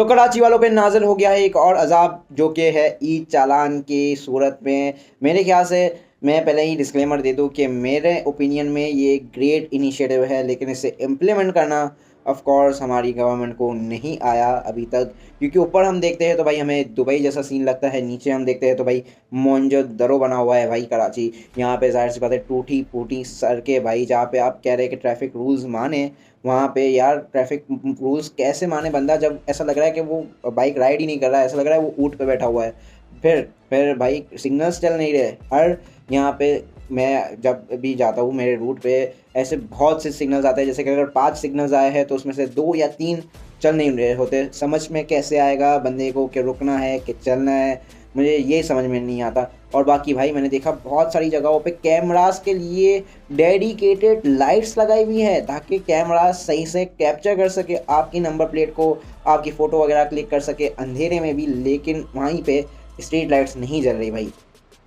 तो कराची वालों पे नाज़िल हो गया है एक और अज़ाब, जो कि है ई चालान की सूरत में। मेरे ख्याल से मैं पहले ही डिस्क्लेमर दे दूं कि मेरे ओपिनियन में ये ग्रेट इनिशिएटिव है, लेकिन इसे इम्प्लीमेंट करना ऑफ कोर्स हमारी गवर्नमेंट को नहीं आया अभी तक। क्योंकि ऊपर हम देखते हैं तो भाई हमें दुबई जैसा सीन लगता है, नीचे हम देखते हैं तो भाई मोहनजोदड़ो बना हुआ है भाई कराची। यहाँ पे जाहिर सी बात है टूटी फूटी सड़कें भाई, जहाँ पे आप कह रहे हैं कि ट्रैफिक रूल्स माने, वहाँ पे यार ट्रैफिक रूल्स कैसे माने बंदा, जब ऐसा लग रहा है कि वो बाइक राइड ही नहीं कर रहा है, ऐसा लग रहा है वो ऊँट पे बैठा हुआ है। फिर भाई सिग्नल्स चल नहीं रहे। हर यहाँ पे मैं जब भी जाता हूँ मेरे रूट पे ऐसे बहुत से सिग्नल्स आते हैं, जैसे कि अगर 5 सिग्नल्स आए हैं तो उसमें से 2 या 3 चल नहीं रहे होते। समझ में कैसे आएगा बंदे को कि रुकना है कि चलना है, मुझे ये समझ में नहीं आता। और बाकी भाई मैंने देखा बहुत सारी जगहों पे कैमरास के लिए डेडिकेटेड लाइट्स लगाई हुई है, ताकि कैमरा सही से कैप्चर कर सके आपकी नंबर प्लेट को, आपकी फ़ोटो वगैरह क्लिक कर सके अंधेरे में भी। लेकिन वहीं पे स्ट्रीट लाइट्स नहीं जल रही भाई।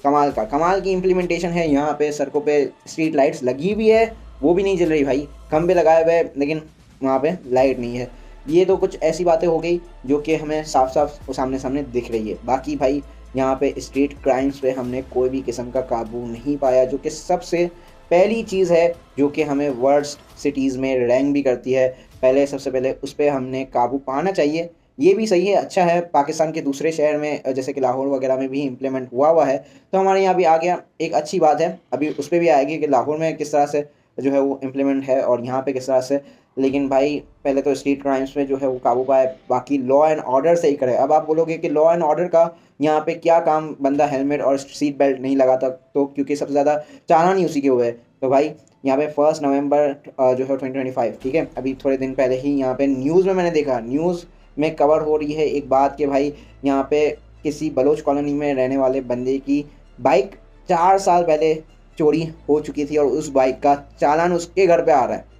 कमाल की इम्प्लीमेंटेशन है। यहाँ पे सड़कों पे स्ट्रीट लाइट्स लगी हुई है, वो भी नहीं जल रही भाई। खंबे लगाए हुए हैं लेकिन वहाँ पे लाइट नहीं है। ये तो कुछ ऐसी बातें हो गई जो कि हमें साफ साफ सामने सामने दिख रही है। बाकी भाई यहाँ पे स्ट्रीट क्राइम्स पे हमने कोई भी किस्म का काबू नहीं पाया, जो कि सबसे पहली चीज़ है जो कि हमें वर्स्ट सिटीज़ में रैंक भी करती है। पहले सबसे पहले उस पर हमने काबू पाना चाहिए। ये भी सही है, अच्छा है। पाकिस्तान के दूसरे शहर में जैसे कि लाहौर वगैरह में भी इम्प्लीमेंट हुआ है, तो हमारे यहाँ भी आ गया, एक अच्छी बात है। अभी उस पर भी आएगी कि लाहौर में किस तरह से जो है वो इम्प्लीमेंट है और यहाँ पे किस तरह से। लेकिन भाई पहले तो स्ट्रीट क्राइम्स में जो है वो काबू पाए, बाकी लॉ एंड ऑर्डर से ही करे। अब आप बोलोगे कि लॉ एंड ऑर्डर का यहाँ पे क्या काम, बंदा हेलमेट और सीट बेल्ट नहीं लगाता तो, क्योंकि सबसे ज़्यादा चालान ही उसी के हुए। तो भाई यहाँ पे 1 नवंबर जो है 2025, ठीक है, अभी थोड़े दिन पहले ही यहाँ पे न्यूज़ में मैंने देखा, न्यूज़ में कवर हो रही है एक बात कि भाई यहाँ पे किसी बलोच कॉलोनी में रहने वाले बंदे की बाइक 4 साल पहले चोरी हो चुकी थी और उस बाइक का चालान उसके घर पे आ रहा है।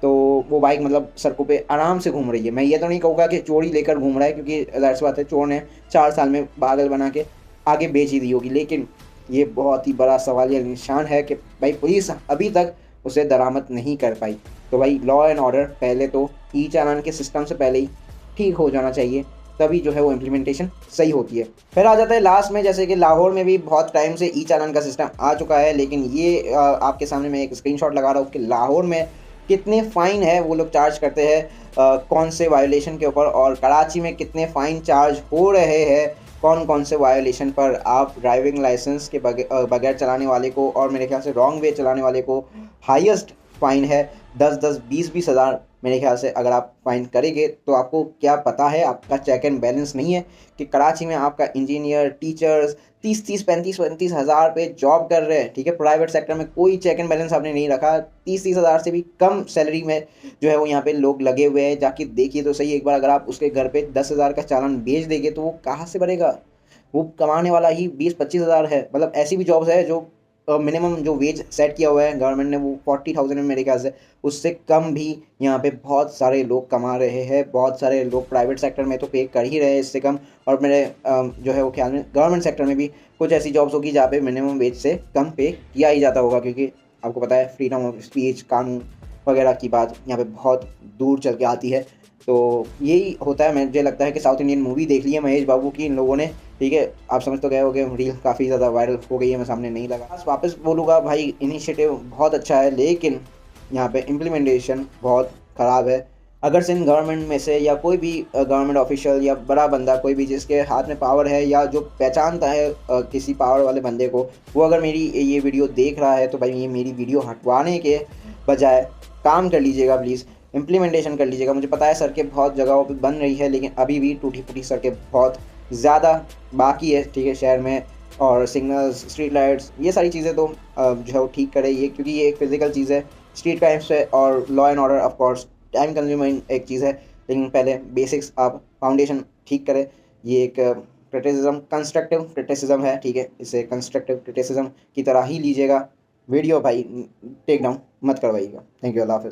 तो वो बाइक मतलब सड़कों पे आराम से घूम रही है। मैं ये तो नहीं कहूँगा कि चोरी लेकर घूम रहा है, क्योंकि ज़ाहिर सी बात है चोर ने 4 साल में पागल बना के आगे बेच ही दी होगी। लेकिन ये बहुत ही बड़ा सवालिया निशान है कि भाई पुलिस अभी तक उसे दरामद नहीं कर पाई। तो भाई लॉ एंड ऑर्डर पहले तो ई चालान के सिस्टम से पहले ही ठीक हो जाना चाहिए, तभी जो है वो इम्प्लीमेंटेशन सही होती है। फिर आ जाता है लास्ट में, जैसे कि लाहौर में भी बहुत टाइम से ई चालान का सिस्टम आ चुका है, लेकिन ये आपके सामने मैं एक स्क्रीनशॉट लगा रहा हूँ कि लाहौर में कितने फ़ाइन है वो लोग चार्ज करते हैं कौन से वायोलेशन के ऊपर, और कराची में कितने फ़ाइन चार्ज हो रहे हैं कौन कौन से वायोलेशन पर। आप ड्राइविंग लाइसेंस के बगैर चलाने वाले को, और मेरे ख्याल से रॉन्ग वे चलाने वाले को हाईएस्ट फ़ाइन है 10-10, 20-20 हज़ार। मेरे ख्याल से अगर आप फ़ाइन करेंगे तो आपको क्या पता है, आपका चेक एंड बैलेंस नहीं है कि कराची में आपका इंजीनियर, टीचर्स 30-30, 35-35 हज़ार पे जॉब कर रहे हैं, ठीक है। प्राइवेट सेक्टर में कोई चेक एंड बैलेंस आपने नहीं रखा, 30-30 हज़ार से भी कम सैलरी में जो है वो यहाँ पे लोग लगे हुए हैं। जाके देखिए तो सही एक बार, अगर आप उसके घर पे 10 हज़ार का चालान भेज देंगे तो वो कहाँ से भरेगा। वो कमाने वाला ही 20-25 हज़ार है। मतलब ऐसी भी जॉब्स है जो मिनिमम जो वेज सेट किया हुआ है गवर्नमेंट ने वो 40,000 में, मेरे ख्याल से उससे कम भी यहाँ पे बहुत सारे लोग कमा रहे हैं। बहुत सारे लोग प्राइवेट सेक्टर में तो पे कर ही रहे हैं इससे कम, और मेरे जो है वो ख्याल में गवर्नमेंट सेक्टर में भी कुछ ऐसी जॉब्स होगी जहाँ पे मिनिमम वेज से कम पे किया ही जाता होगा, क्योंकि आपको पता है फ्रीडम ऑफ स्पीच, कानून वगैरह की बात यहाँ पे बहुत दूर चल के आती है। तो यही होता है। मुझे लगता है कि साउथ इंडियन मूवी देख ली है महेश बाबू की इन लोगों ने, ठीक है। आप समझ तो गए हो कि रील काफ़ी ज़्यादा वायरल हो गई है, मैं सामने नहीं लगा। बस वापस बोलूँगा भाई, इनिशिएटिव बहुत अच्छा है, लेकिन यहाँ पे इम्प्लीमेंटेशन बहुत ख़राब है। अगर सिंध गवर्नमेंट में से या कोई भी गवर्नमेंट ऑफिशियल या बड़ा बंदा, कोई भी जिसके हाथ में पावर है या जो पहचानता है किसी पावर वाले बंदे को, वो अगर मेरी ये वीडियो देख रहा है तो भाई ये मेरी वीडियो हटवाने के बजाय काम कर लीजिएगा प्लीज़, इम्प्लीमेंटेशन कर लीजिएगा। मुझे पता है सड़कें बहुत जगहों पे बन रही है, लेकिन अभी भी टूटी फूटी सड़कें बहुत ज़्यादा बाकी है, ठीक है, शहर में। और सिग्नल्स, स्ट्रीट लाइट्स, ये सारी चीज़ें तो जो है वो ठीक करे ये, क्योंकि ये एक फ़िज़िकल चीज़ है। स्ट्रीट क्राइम्स है और law and order of course time consuming एक चीज़ है, लेकिन पहले बेसिक्स आप फाउंडेशन ठीक करें। ये एक क्रिटिसिज्म, कंस्ट्रक्टिव क्रिटिसिज्म है, ठीक है, इसे कंस्ट्रक्टिव क्रिटिसिज्म की तरह ही लीजिएगा। वीडियो भाई टेक डाउन मत करवाइएगा। थैंक यू, अल्लाह हाफ़िज़।